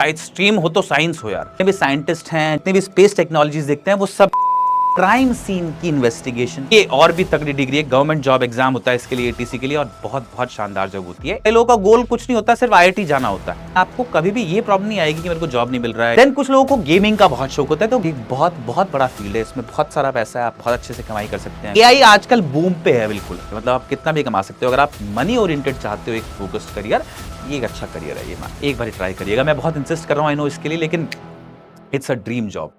शायद स्ट्रीम हो तो साइंस हो यार। जितने भी साइंटिस्ट हैं, जितने भी स्पेस टेक्नोलॉजीज देखते हैं, वो सब क्राइम सीन की इन्वेस्टिगेशन। ये और भी तगड़ी डिग्री है, गवर्नमेंट जॉब एग्जाम होता है इसके लिए, एटीसी के लिए, और बहुत बहुत शानदार जॉब होती है। कई लोगों का गोल कुछ नहीं होता, सिर्फ आईआईटी जाना होता है। आपको कभी भी ये प्रॉब्लम नहीं आएगी कि मेरे को जॉब नहीं मिल रहा है। देन कुछ लोगों को गेमिंग का बहुत शौक होता है, तो एक बहुत बहुत बड़ा फील्ड है, इसमें बहुत सारा पैसा है, आप बहुत अच्छे से कमाई कर सकते हैं। एआई आजकल बूम पे है बिल्कुल, मतलब आप कितना भी कमा सकते हो। अगर आप मनी ओरिएंटेड चाहते हो, एक फोकस्ड करियर, ये एक अच्छा करियर है। ये एक बार ट्राई करिएगा। मैं बहुत इंसिस्ट कर रहा हूं आई नो इसके लिए, लेकिन इट्स अ ड्रीम जॉब।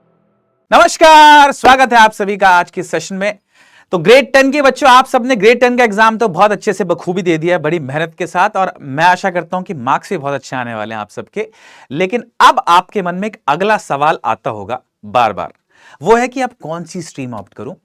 नमस्कार, स्वागत है आप सभी का आज के सेशन में। तो ग्रेड 10 के बच्चों, आप सबने ग्रेड 10 का एग्जाम तो बहुत अच्छे से बखूबी दे दिया है, बड़ी मेहनत के साथ, और मैं आशा करता हूं कि मार्क्स भी बहुत अच्छे आने वाले हैं आप सबके। लेकिन अब आपके मन में एक अगला सवाल आता होगा बार बार, वो है कि अब कौन सी स्ट्रीम ऑप्ट करूं।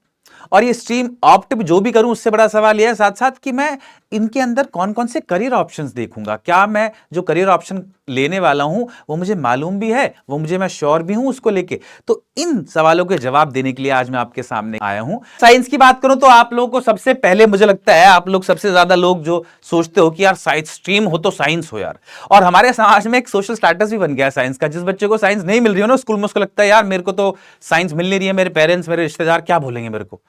और ये स्ट्रीम ऑप्ट जो भी करूं, उससे बड़ा सवाल यह है साथ साथ कि मैं इनके अंदर कौन कौन से करियर ऑप्शंस देखूंगा। क्या मैं जो करियर ऑप्शन लेने वाला हूं वो मुझे मालूम भी है, वो मुझे मैं श्योर भी हूं उसको लेके। तो इन सवालों के जवाब देने के लिए आज मैं आपके सामने आया हूं। साइंस की बात करूं तो आप लोगों को सबसे पहले मुझे लगता है, आप लोग सबसे ज्यादा लोग जो सोचते हो कि यार साइंस स्ट्रीम हो तो साइंस हो यार। और हमारे समाज में एक सोशल स्टेटस भी बन गया है साइंस का। जिस बच्चे को साइंस नहीं मिल रही हो ना स्कूल में, उसको लगता है यार मेरे को तो साइंस मिल नहीं रही है, मेरे पेरेंट्स, मेरे रिश्तेदार क्या बोलेंगे मेरे को।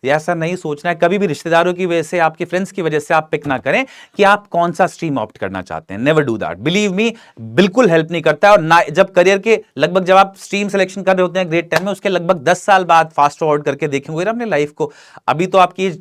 ऐसा नहीं सोचना है कभी भी। रिश्तेदारों की वजह से, आपके फ्रेंड्स की वजह से आप पिक ना करें कि आप कौन सा स्ट्रीम ऑप्ट करना चाहते हैं। Never do that, believe me, बिल्कुल हेल्प नहीं करता है। और ना जब करियर के लगभग, जब आप स्ट्रीम सिलेक्शन कर रहे होते हैं ग्रेड 10 में, उसके लगभग 10 साल बाद फास्ट फॉरवर्ड करके देखेंगे अपने लाइफ को। अभी तो आपकी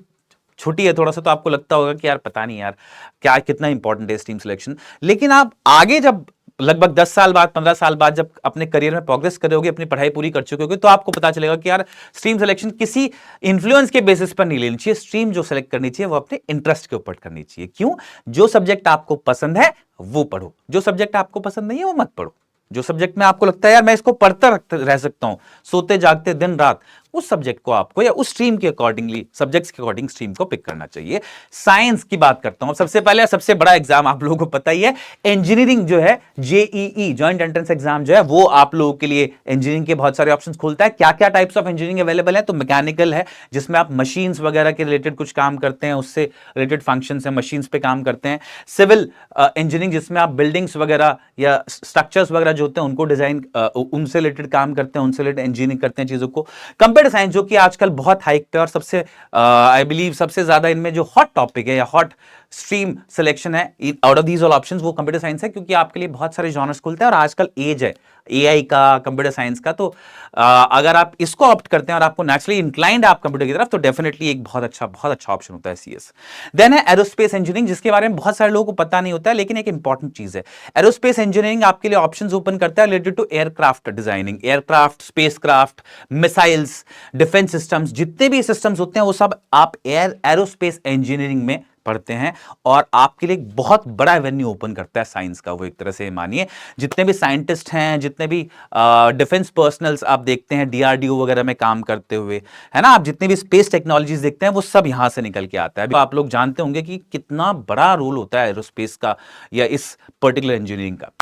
छोटी है थोड़ा सा, तो आपको लगता होगा कि यार पता नहीं यार क्या कितना इंपॉर्टेंट है स्ट्रीम सिलेक्शन। लेकिन आप आगे जब लगभग 10 साल बाद, 15 साल बाद, जब अपने करियर में प्रोग्रेस करोगे, अपनी पढ़ाई पूरी कर चुके होगे, तो आपको पता चलेगा कि यार स्ट्रीम सिलेक्शन किसी इन्फ्लुएंस के बेसिस पर नहीं लेनी चाहिए। स्ट्रीम जो सेलेक्ट करनी चाहिए वो अपने इंटरेस्ट के ऊपर करनी चाहिए। क्यों? जो सब्जेक्ट आपको पसंद है वो पढ़ो, जो सब्जेक्ट आपको पसंद नहीं है वो मत पढ़ो। जो सब्जेक्ट में आपको लगता है यार मैं इसको पढ़ता रह सकता हूं सोते जागते दिन रात, उस सब्जेक्ट को आपको, या उस स्ट्रीम के अकॉर्डिंगली, सब्जेक्ट्स के अकॉर्डिंग स्ट्रीम को पिक करना चाहिए। साइंस की बात करता हूं सबसे पहले, सबसे बड़ा एग्जाम आप लोगों को पता ही है, इंजीनियरिंग जो है, जेईई जॉइंट एंट्रेंस एग्जाम जो है, वो आप लोगों के लिए इंजीनियरिंग के बहुत सारे ऑप्शंस खोलता है। क्या क्या टाइप्स ऑफ इंजीनियरिंग अवेलेबल है? तो मैकेनिकल है, जिसमें आप मशीन्स वगैरह के रिलेटेड कुछ काम करते हैं, उससे रिलेटेड फंक्शंस है, मशीन्स पे काम करते हैं। सिविल इंजीनियरिंग, जिसमें आप बिल्डिंग्स वगैरह या स्ट्रक्चर्स वगैरह जो होते हैं उनको डिजाइन, उनसे रिलेटेड काम करते हैं, उनसे रिलेटेड इंजीनियरिंग करते हैं चीजों को। कंप्यूटर साइंस जो कि आजकल बहुत हाइक पे, और सबसे आई बिलीव सबसे ज्यादा इनमें जो हॉट टॉपिक है या हॉट स्ट्रीम सिलेक्शन है out of these all options, वो कंप्यूटर साइंस है, क्योंकि आपके लिए बहुत सारे जॉनर्स खुलते हैं। और आजकल एज है एआई का, कंप्यूटर साइंस का, तो अगर आप इसको ऑप्ट करते हैं और आपको नेचुरली इंक्लाइंड है आप कंप्यूटर की तरफ, तो डेफिनेटली एक बहुत अच्छा ऑप्शन होता है सीएस। देन है एरोस्पेस इंजीनियरिंग, जिसके बारे में बहुत सारे लोगों को पता नहीं होता है, लेकिन एक इंपॉर्टेंट चीज है। एरोस्पेस इंजीनियरिंग आपके लिए ऑप्शंस ओपन करता है related to aircraft designing, aircraft, spacecraft, missiles, defence systems, जितने भी सिस्टम्स होते हैं वो सब आप एरोस्पेस इंजीनियरिंग में पढ़ते हैं। और आपके लिए एक बहुत बड़ा एवेन्यू ओपन करता है साइंस का वो, एक तरह से मानिए। जितने भी साइंटिस्ट हैं, जितने भी डिफेंस पर्सनल्स आप देखते हैं डीआरडीओ वगैरह में काम करते हुए, है ना, आप जितने भी स्पेस टेक्नोलॉजीज देखते हैं वो सब यहां से निकल के आता है। आप लोग जानते होंगे कि कितना बड़ा रोल होता है एरोस्पेस का या इस पर्टिकुलर इंजीनियरिंग का।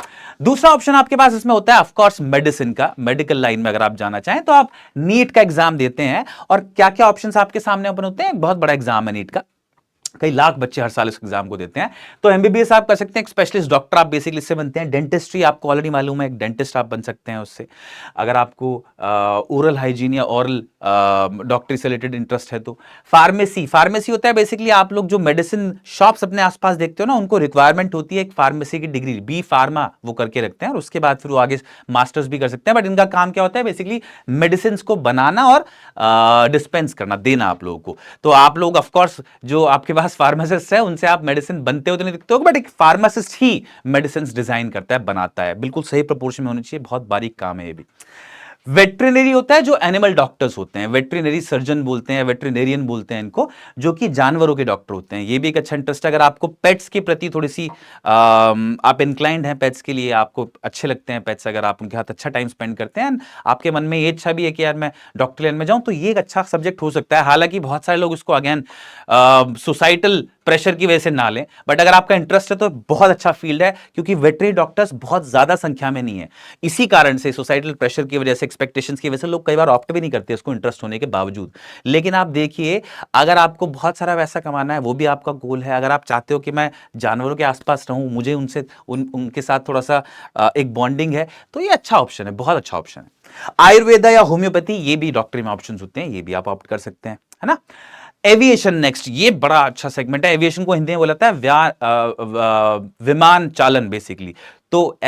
दूसरा ऑप्शन आपके पास इसमें होता है ऑफ कोर्स मेडिसिन का। मेडिकल लाइन में अगर आप जाना चाहें तो आप नीट का एग्जाम देते हैं। और क्या क्या ऑप्शंस आपके सामने ओपन होते हैं? बहुत बड़ा एग्जाम है नीट का, कई लाख बच्चे हर साल इस एग्जाम को देते हैं। तो एमबीबीएस आप कर सकते हैं, एक स्पेशलिस्ट डॉक्टर आप बेसिकली इससे बनते हैं। डेंटिस्ट्री आपको ऑलरेडी मालूम है, एक डेंटिस्ट आप बन सकते हैं उससे। अगर आपको ओरल हाइजीन या ओरल डॉक्टरी से रिलेटेड इंटरेस्ट है तो। फार्मेसी होता है बेसिकली, आप लोग जो मेडिसिन शॉप्स अपने आसपास देखते हो ना, उनको रिक्वायरमेंट होती है एक फार्मेसी की डिग्री, बी फार्मा वो करके रखते हैं, और उसके बाद फिर वो आगे मास्टर्स भी कर सकते हैं। बट इनका काम क्या होता है? बेसिकली मेडिसिन को बनाना और डिस्पेंस करना, देना आप लोगों को। तो आप लोग ऑफकोर्स जो आपके पास फार्मासिस्ट है उनसे आप मेडिसिन बनते हो तो नहीं दिखते हो, बट एक फार्मासिस्ट ही मेडिसिन डिजाइन करता है, बनाता है, बिल्कुल सही प्रोपोर्शन में होनी चाहिए। बहुत बारीक काम है ये भी। वेटरिनरी होता है, जो एनिमल डॉक्टर्स होते हैं, वेटरिनरी सर्जन बोलते हैं, वेटरिनेरियन बोलते हैं इनको, जो कि जानवरों के डॉक्टर होते हैं। ये भी एक अच्छा इंटरेस्ट है। अगर आपको पेट्स के प्रति थोड़ी सी आप इंक्लाइंड हैं, पेट्स के लिए आपको अच्छे लगते हैं पेट्स, अगर आप उनके साथ अच्छा टाइम स्पेंड करते हैं, आपके मन में ये इच्छा भी है कि यार मैं डॉक्टर लाइन में जाऊं, तो ये एक अच्छा सब्जेक्ट हो सकता है। हालांकि बहुत सारे लोग इसको अगेन सोसाइटल प्रेशर की वजह से ना लें, बट अगर आपका इंटरेस्ट है तो बहुत अच्छा फील्ड है, क्योंकि वेटरी डॉक्टर्स बहुत ज्यादा संख्या में नहीं है। इसी कारण से सोसाइटल प्रेशर की वजह से, एक्सपेक्टेशंस की वजह से लोग कई बार ऑप्ट भी नहीं करते इसको इंटरेस्ट होने के बावजूद। लेकिन आप देखिए, अगर आपको बहुत सारा वैसा कमाना है, वो भी आपका गोल है, अगर आप चाहते हो कि मैं जानवरों के आसपास रहूं, मुझे उनसे उनके साथ थोड़ा सा एक बॉन्डिंग है, तो ये अच्छा ऑप्शन है, बहुत अच्छा ऑप्शन है। आयुर्वेदा या होम्योपैथी, ये भी डॉक्टरी में ऑप्शन होते हैं, ये भी आप ऑप्ट कर सकते हैं, है ना। एविएशन नेक्स्ट, ये बड़ा अच्छा सेगमेंट है। एविएशन को हिंदी में बोला जाता है विमान चालन बेसिकली। तो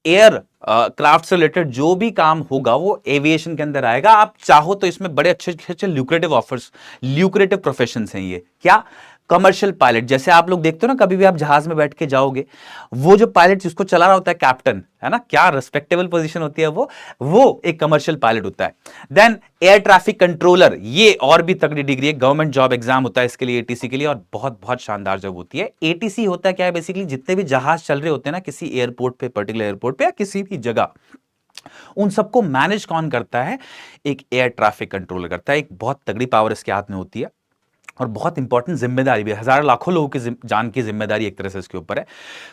एयर क्राफ्ट से रिलेटेड जो भी काम होगा वो एविएशन के अंदर आएगा। आप चाहो तो इसमें बड़े अच्छे अच्छे ल्यूक्रेटिव ऑफर्स, ल्यूक्रेटिव प्रोफेशंस हैं ये। क्या? Commercial pilot. जैसे आप लोग देखते हो ना, कभी भी आप जहाज में बैठ के जाओगे, वो जो पायलट जिसको चला रहा होता है कैप्टन, है ना, क्या रिस्पेक्टेबल पोजीशन होती है वो एक कमर्शियल पायलट होता है। देन एयर ट्रैफिक कंट्रोलर, ये और भी तगड़ी डिग्री है, गवर्नमेंट जॉब एग्जाम होता है इसके लिए, एटीसी के लिए, और बहुत बहुत शानदार जॉब होती है। एटीसी होता है क्या है, बेसिकली जितने भी जहाज चल रहे होते हैं ना किसी एयरपोर्ट पे, पर्टिकुलर एयरपोर्ट पे या किसी भी जगह, उन सबको मैनेज कौन करता है? एक एयर ट्रैफिक कंट्रोलर करता है। एक बहुत तगड़ी पावर इसके हाथ में होती है और बहुत इंपॉर्टेंट जिम्मेदारी भी है, हजारों लाखों लोगों की जान की जिम्मेदारी एक तरह से इसके ऊपर है।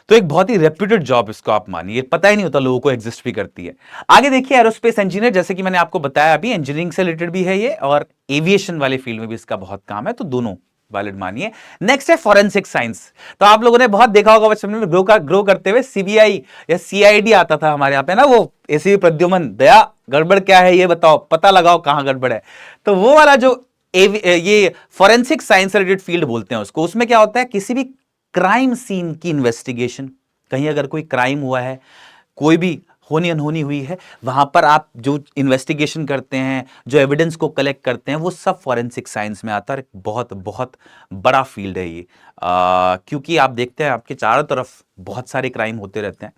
तो एक बहुत ही रेप्यूटेड जॉब इसको आप मानिए, पता ही नहीं होता लोगों को एग्जिस्ट भी करती है। आगे देखिए, एरोस्पेस इंजीनियर, जैसे कि मैंने आपको बताया अभी, इंजीनियरिंग से रिलेटेड भी है ये, और एविएशन वाले फील्ड में भी इसका बहुत काम है, तो दोनों वैलिड मानिए। नेक्स्ट है फॉरेंसिक साइंस। तो आप लोगों ने बहुत देखा होगा बचपन में ग्रो करते हुए, सीबीआई या सीआईडी आता था हमारे यहाँ पे ना, वो एसीबी प्रद्युमन, दया गड़बड़ क्या है ये बताओ, पता लगाओ कहां गड़बड़ है। तो वो वाला जो ये फॉरेंसिक साइंस रिलेटेड फील्ड बोलते हैं उसको। उसमें क्या होता है, किसी भी क्राइम सीन की इन्वेस्टिगेशन, कहीं अगर कोई क्राइम हुआ है, कोई भी होनी अनहोनी हुई है, वहां पर आप जो इन्वेस्टिगेशन करते हैं, जो एविडेंस को कलेक्ट करते हैं, वो सब फॉरेंसिक साइंस में आता है। बहुत बहुत बड़ा फील्ड है ये, क्योंकि आप देखते हैं आपके चारों तरफ बहुत सारे क्राइम होते रहते हैं,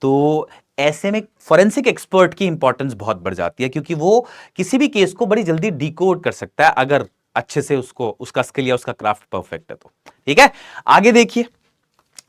तो ऐसे में फॉरेंसिक एक्सपर्ट की इंपॉर्टेंस बहुत बढ़ जाती है, क्योंकि वो किसी भी केस को बड़ी जल्दी डिकोड कर सकता है अगर अच्छे से उसको, उसका स्किल या उसका क्राफ्ट परफेक्ट है तो। ठीक है, आगे देखिए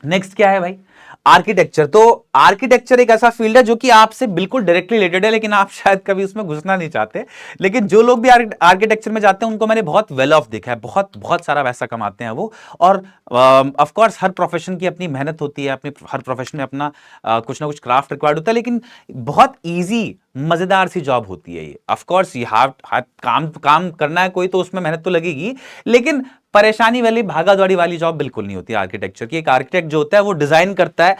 नेक्स्ट क्या है भाई, आर्किटेक्चर। तो आर्किटेक्चर एक ऐसा फील्ड है जो कि आपसे बिल्कुल डायरेक्टली रिलेटेड है, लेकिन आप शायद कभी उसमें घुसना नहीं चाहते। लेकिन जो लोग भी आर्किटेक्चर में जाते हैं उनको मैंने बहुत वेल ऑफ देखा है, बहुत बहुत सारा वैसा कमाते हैं वो। और ऑफ कोर्स हर प्रोफेशन की अपनी मेहनत होती है, अपनी हर प्रोफेशन में अपना कुछ ना कुछ क्राफ्ट रिक्वायर्ड होता है, लेकिन बहुत ईजी मजेदार सी जॉब होती है ये। ऑफ कोर्स ये काम करना है कोई तो उसमें मेहनत तो लगेगी, लेकिन परेशानी वाली भागा दौड़ी वाली जॉब बिल्कुल नहीं होती आर्किटेक्चर की। एक आर्किटेक्ट जो होता है वो डिजाइन करता है,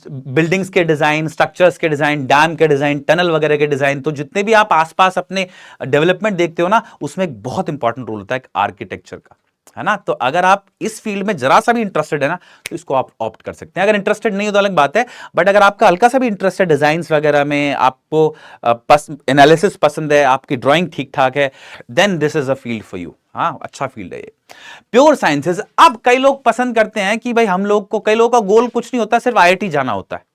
बिल्डिंग्स के डिजाइन, स्ट्रक्चर्स के डिजाइन, डैम के डिजाइन, टनल वगैरह के डिजाइन। तो जितने भी आप आसपास अपने डेवलपमेंट देखते हो ना, उसमें एक बहुत इंपॉर्टेंट रोल होता है आर्किटेक्चर का, है ना। तो अगर आप इस फील्ड में जरा सा भी इंटरेस्टेड है ना, तो इसको आप ऑप्ट कर सकते हैं। अगर इंटरेस्टेड नहीं हो तो अलग बात है, बट अगर आपका हल्का सा भी इंटरेस्ट है डिजाइंस वगैरह में, आपको एनालिसिस पसंद है, आपकी ड्राइंग ठीक ठाक है, then this is a field for you. हाँ, अच्छा फील्ड है ये। प्योर साइंसेज, अब कई लोग पसंद करते हैं कि भाई हम लोग को, कई लोगों का गोल कुछ नहीं होता, सिर्फ आईआईटी जाना होता है,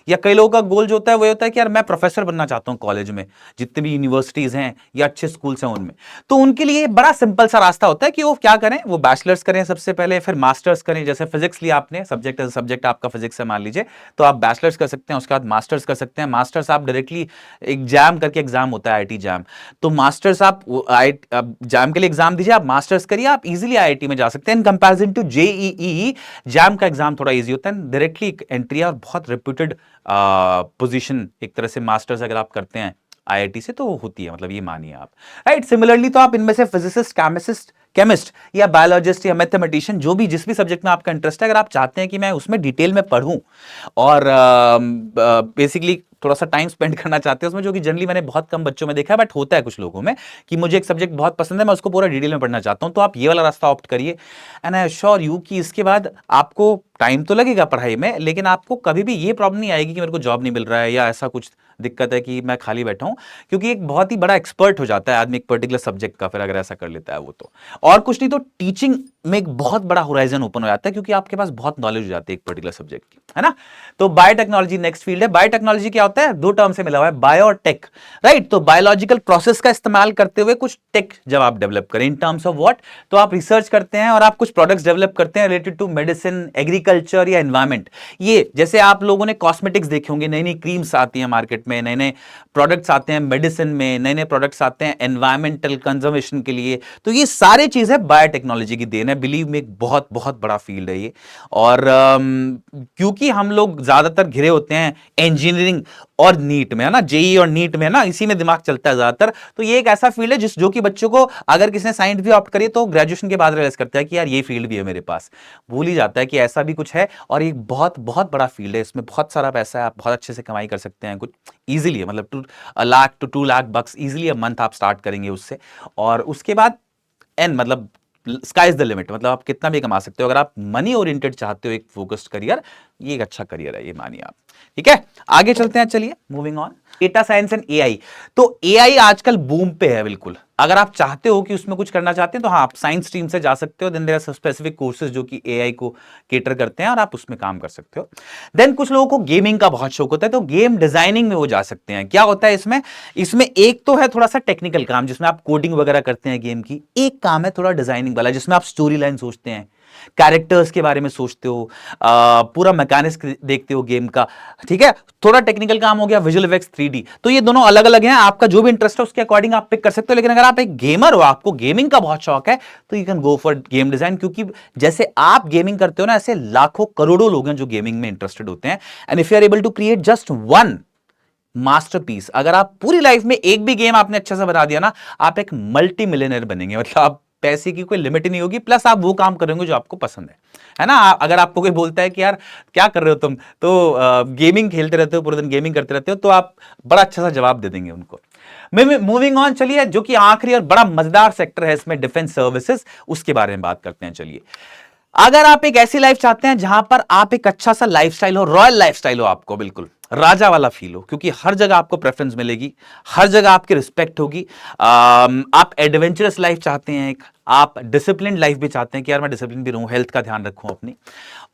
या कई लोगों का गोल जो होता है वो होता है कि यार मैं प्रोफेसर बनना चाहता हूं कॉलेज में, जितने भी यूनिवर्सिटीज हैं या अच्छे स्कूल्स हैं उनमें। तो उनके लिए बड़ा सिंपल सा रास्ता होता है कि वो क्या करें, वो बैचलर्स करें सबसे पहले, फिर मास्टर्स करें। जैसे फिजिक्स लिया आपने, सब्जेक्ट आपका फिजिक्स है मान लीजिए, तो आप बैचलर्स कर सकते हैं, उसके बाद मास्टर्स कर सकते हैं। मास्टर्स आप डायरेक्टली एक जैम करके एग्जाम होता है, आईआईटी जैम, तो मास्टर्स आप जैम के लिए एग्जाम दीजिए, आप मास्टर्स करिए, आप इजीली आईआईटी में जा सकते हैं। In comparison to JEE, JAM का एग्जाम थोड़ा इजी होता है, डायरेक्टली एंट्री और बहुत रेप्यूटेड पोजीशन एक तरह से मास्टर्स अगर आप करते हैं आईआईटी से तो होती है, मतलब ये मानिए आप, राइट। सिमिलरली तो आप इनमें से फिजिसिस्ट, केमिस्ट या बायोलॉजिस्ट या मैथमेटिशियन, जो भी जिस भी सब्जेक्ट में आपका इंटरेस्ट है, अगर आप चाहते हैं कि मैं उसमें डिटेल में पढ़ूं और बेसिकली थोड़ा सा टाइम स्पेंड करना चाहते हैं उसमें, जो कि जनरली मैंने बहुत कम बच्चों में देखा है, बट होता है कुछ लोगों में कि मुझे एक सब्जेक्ट बहुत पसंद है, मैं उसको पूरा डिटेल में पढ़ना चाहता हूं, तो आप ये वाला रास्ता ऑप्ट करिए। एंड आई एश्योर यू कि इसके बाद आपको टाइम तो लगेगा पढ़ाई में, लेकिन आपको कभी भी ये प्रॉब्लम नहीं आएगी कि मेरे को जॉब नहीं मिल रहा है या ऐसा कुछ दिक्कत है कि मैं खाली बैठा हूं, क्योंकि एक बहुत ही बड़ा एक्सपर्ट हो जाता है आदमी एक पर्टिकुलर सब्जेक्ट का, फिर अगर ऐसा कर लेता है वो तो। और कुछ नहीं तो टीचिंग में एक बहुत बड़ा होराइजन ओपन हो जाता है, क्योंकि आपके पास बहुत नॉलेज हो जाती है एक पर्टिकुलर सब्जेक्ट की, है ना। तो बायोटेक्नोलॉजी नेक्स्ट फील्ड है। बायोटेक्नोलॉजी क्या होता है, दो टर्म से मिला हुआ है, बायो और टेक, राइट। तो बायोलॉजिकल प्रोसेस का इस्तेमाल करते हुए कुछ टेक जब आप डेवलप करें, इन टर्म्स ऑफ व्हाट, तो आप रिसर्च करते हैं और आप कुछ प्रोडक्ट्स डेवलप करते हैं रिलेटेड टू मेडिसिन, एग्रीकल्चर या एनवायरमेंट। ये जैसे आप लोगों ने कॉस्मेटिक्स देखे होंगे, नई नई क्रीम्स आती हैं मार्केट में, नए नए प्रोडक्ट्स आते हैं मेडिसिन में, नए नए प्रोडक्ट्स आते हैं एनवायरमेंटल कंजर्वेशन के लिए, तो ये सारी चीजें बायोटेक्नोलॉजी की देन है। है, बिलीव में एक बहुत बहुत बड़ा फील्ड है ये। और क्योंकि हम लोग ज्यादातर घिरे होते हैं इंजीनियरिंग और नीट में, है ना, जेई और नीट में, ना, इसी में दिमाग चलता है ज्यादातर। तो ये एक ऐसा फील्ड है जो कि बच्चों को, अगर किसी ने साइंस भी ऑप्ट करी तो ग्रेजुएशन के बाद रियलाइज करता है कि यार ये फील्ड भी है मेरे पास, भूल ही जाता है कि ऐसा भी कुछ है। और ये बहुत बहुत बड़ा फील्ड है, इसमें बहुत सारा पैसा है, आप बहुत अच्छे से कमाई कर सकते हैं कुछ इजीली, मतलब 1 lakh to 2 lakh bucks easily a month आप स्टार्ट करेंगे उससे। और उसके बाद एन, मतलब स्काई इज द लिमिट, मतलब आप कितना भी कमा सकते हो अगर आप मनी ओरिएंटेड चाहते हो, एक फोकस्ड करियर, ये एक अच्छा करियर है, ये मानिए आप। ठीक है, आगे चलते हैं, चलिए moving on. Data science and AI. तो एआई आजकल बूम पे है बिल्कुल। अगर आप चाहते हो कि उसमें कुछ करना चाहते हैं तो हाँ, आप साइंस स्ट्रीम से जा सकते हो। Then there are specific courses जो कि एआई को केटर करते हैं और आप उसमें काम कर सकते हो। देन कुछ लोगों को गेमिंग का बहुत शौक होता है, तो गेम डिजाइनिंग में वो जा सकते हैं। क्या होता है इसमें, इसमें एक तो है थोड़ा सा टेक्निकल काम जिसमें आप कोडिंग वगैरह करते हैं गेम की, एक काम है थोड़ा डिजाइनिंग वाला जिसमें आप स्टोरी लाइन सोचते हैं, कैरेक्टर्स के बारे में सोचते हो, पूरा मैकेनिक्स देखते हो गेम का। ठीक है, थोड़ा टेक्निकल काम हो गया, विजुअल इफेक्ट्स, 3D। तो ये दोनों अलग अलग हैं, आपका जो भी इंटरेस्ट है उसके अकॉर्डिंग आप पिक कर सकते हो। लेकिन अगर आप एक गेमर हो, आपको गेमिंग का बहुत शौक है, तो you can go for game design, क्योंकि जैसे आप गेमिंग करते हो ना, ऐसे लाखों करोड़ों लोग हैं जो गेमिंग में इंटरेस्टेड होते हैं। And if you are able to create just one masterpiece, अगर आप पूरी लाइफ में एक भी गेम आपने अच्छा सा बना दिया ना, आप एक मल्टी मिलियनर बनेंगे। मतलब आप पैसे की कोई लिमिट ही नहीं होगी, प्लस आप वो काम करेंगे जो आपको पसंद है ना। अगर आपको कोई बोलता है कि यार क्या कर रहे हो तुम, तो गेमिंग खेलते रहते हो, पूरे दिन गेमिंग करते रहते हो, तो आप बड़ा अच्छा सा जवाब दे देंगे उनको। मूविंग ऑन, चलिए, जो कि आखिरी और बड़ा मजेदार सेक्टर है इसमें, डिफेंस सर्विसेज, उसके बारे में बात करते हैं। चलिए, अगर आप एक ऐसी लाइफ चाहते हैं जहां पर आप एक अच्छा सा लाइफस्टाइल हो, रॉयल लाइफस्टाइल हो, आपको बिल्कुल राजा वाला फील हो, क्योंकि हर जगह आपको प्रेफरेंस मिलेगी, हर जगह आपकी रिस्पेक्ट होगी, आप एडवेंचरस लाइफ चाहते हैं, एक आप डिसिप्लिन लाइफ भी चाहते हैं कि यार मैं डिसिप्लिन भी रहूं, हेल्थ का ध्यान रखूं अपनी,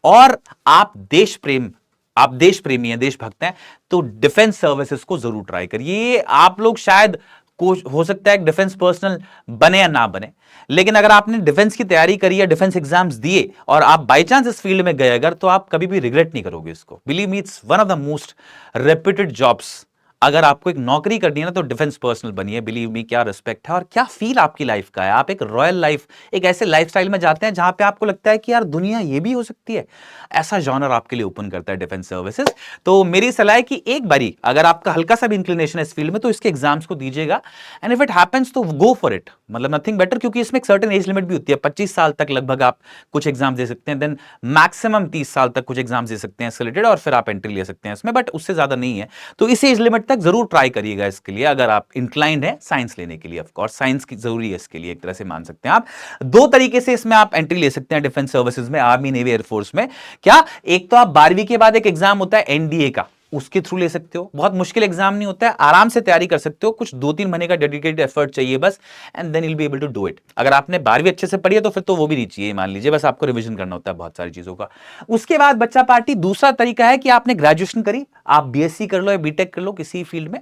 और आप देश प्रेम, आप देश प्रेमी हैं, देशभक्त हैं, तो डिफेंस सर्विसेज को जरूर ट्राई करिए। आप लोग शायद हो सकता है डिफेंस पर्सनल बने या ना बने, लेकिन अगर आपने डिफेंस की तैयारी करी या डिफेंस एग्जाम्स दिए और आप बाय चांस इस फील्ड में गए अगर, तो आप कभी भी रिग्रेट नहीं करोगे इसको। Believe me, it's one of the most reputed jobs. अगर आपको एक नौकरी करनी है ना, तो डिफेंस पर्सनल बनिए। बिलीव मी, क्या रिस्पेक्ट है और क्या फील आपकी लाइफ का है। आप एक रॉयल लाइफ, एक ऐसे लाइफस्टाइल में जाते हैं जहां पे आपको लगता है कि यार दुनिया ये भी हो सकती है। ऐसा जॉनर आपके लिए ओपन करता है डिफेंस सर्विसेज। तो मेरी सलाह है कि एक बारी अगर आपका हल्का सा भी इंक्लिनेशन है इस फील्ड में, तो इसके एग्जाम्स को दीजिएगा, एंड इफ इट हैपेंस तो गो फॉर इट, मतलब नथिंग बेटर, क्योंकि इसमें एक सर्टेन एज लिमिट भी होती है। 25 साल तक लगभग आप कुछ एग्जाम दे सकते हैं, देन मैक्सिमम 30 साल तक कुछ एग्जाम दे सकते हैं सिलेक्टेड, और फिर आप एंट्री ले सकते हैं इसमें, बट उससे ज्यादा नहीं है। तो इस एज लिमिट तक जरूर ट्राई करिएगा इसके लिए, अगर आप इंक्लाइंड है साइंस लेने के लिए। ऑफ कोर्स साइंस की जरूरी है इसके लिए, एक तरह से मान सकते हैं आप। दो तरीके से इसमें आप एंट्री ले सकते हैं डिफेंस सर्विसेज में, आर्मी, नेवी, एयरफोर्स में। क्या, एक तो आप 12वीं के बाद एक एग्जाम होता है एनडीए का, उसके थ्रू ले सकते हो। बहुत मुश्किल एग्जाम नहीं होता है, आराम से तैयारी कर सकते हो, कुछ 2-3 महीने का डेडिकेटेड एफर्ट चाहिए बस, and then you will be able to do it. अगर आपने 12वीं अच्छे से पढ़ी है तो फिर तो वो भी नहीं चाहिए, मान लीजिए, बस आपको रिवीजन करना होता है बहुत सारी चीजों का। उसके बाद बच्चा पार्टी, दूसरा तरीका है कि आपने ग्रेजुएशन करी, आप बीएससी कर लो या बीटेक कर लो किसी फील्ड में,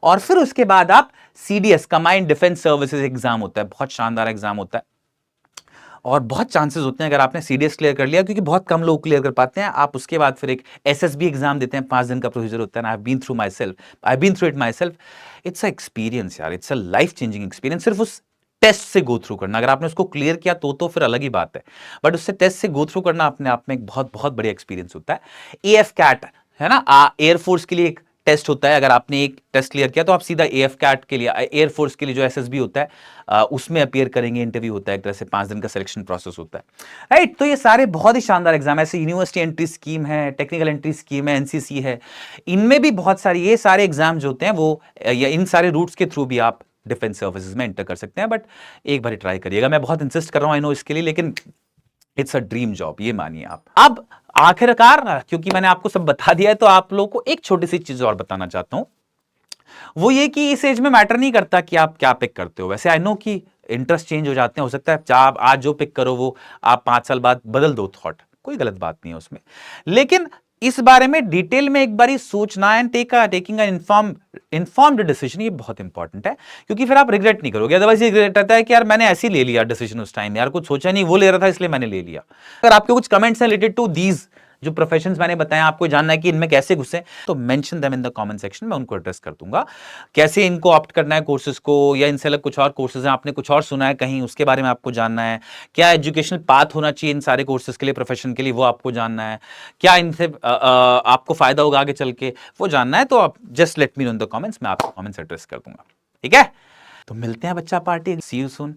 और फिर उसके बाद आप CDS, combined defence services exam होता है, बहुत शानदार एग्जाम होता है, और बहुत चांसेस होते हैं अगर आपने सीडीएस क्लियर कर लिया, क्योंकि बहुत कम लोग क्लियर कर पाते हैं, आप उसके बाद फिर एक एसएसबी एग्जाम देते हैं, 5 दिन का प्रोसीजर होता है। I have been through myself, I have been through it myself. It's a experience यार, it's a life changing experience. सिर्फ उस टेस्ट से गो थ्रू करना, अगर आपने उसको क्लियर किया तो फिर अलग ही बात है, बट उससे टेस्ट से गो थ्रू करना अपने आप में एक बहुत बहुत बड़ी एक्सपीरियंस होता है। एएफ कैट है ना, एयरफोर्स के लिए एक टेस्ट होता है, अगर आपने एक टेस्ट क्लियर किया तो आप सीधा एएफ कैट के लिए, एयरफोर्स के लिए जो एसएसबी होता है, उसमें अपीयर करेंगे, इंटरव्यू होता है, एक तरह से 5 दिन का सिलेक्शन प्रोसेस होता है, राइट। तो ये सारे बहुत ही शानदार एग्जाम, ऐसे यूनिवर्सिटी एंट्री स्कीम है, टेक्निकल एंट्री स्कीम है, एनसीसी है, इनमें भी बहुत सारी, ये सारे एग्जाम जो होते हैं वो, या इन सारे रूट्स के थ्रू भी आप डिफेंस सर्विसेज में एंटर कर सकते हैं। बट एक बार ट्राई करिएगा, मैं बहुत इंसिस्ट कर रहा हूं आई नो इसके लिए, लेकिन इट्स अ ड्रीम जॉब, ये मानिए आप। अब आखिरकार, क्योंकि मैंने आपको सब बता दिया है, तो आप लोगों को एक छोटी सी चीज और बताना चाहता हूं, वो ये कि इस एज में मैटर नहीं करता कि आप क्या पिक करते हो। वैसे आई नो कि इंटरेस्ट चेंज हो जाते हैं, हो सकता है आप आज जो पिक करो वो आप 5 साल बाद बदल दो थॉट, कोई गलत बात नहीं है उसमें, लेकिन इस बारे में डिटेल में एक बार सोचना एंड टेकिंग इन्फॉर्म्ड डिसीजन, ये बहुत इंपॉर्टेंट है, क्योंकि फिर आप रिग्रेट नहीं करोगे। अदरवाइज ये रिग्रेट रहता है कि यार मैंने ऐसे ही ले लिया डिसीजन उस टाइम, यार कुछ सोचा नहीं, वो ले रहा था इसलिए मैंने ले लिया। अगर आपके कुछ कमेंट्स हैं रिलेटेड टू दीज जो प्रोफेशंस मैंने बताया आपको जानना है कि इनमें कैसे घुसे, तो mention them in the comment section, मैं उनको एड्रेस कर दूंगा। कैसे इनको ऑप्ट करना है कोर्सेज को, या इनसे अलग कुछ और कोर्सेज हैं, आपने कुछ और सुना है कहीं, उसके बारे में आपको जानना है। क्या एजुकेशनल पाथ होना चाहिए इन सारे कोर्सेज के लिए, प्रोफेशन के लिए, वो आपको जानना है। क्या इनसे आपको फायदा होगा आगे चल के, वो जानना है, तो आप just let me know in the comments, मैं आपको कमेंट्स एड्रेस कर दूंगा। ठीक है, तो मिलते हैं बच्चा पार्टी, सी यू सून।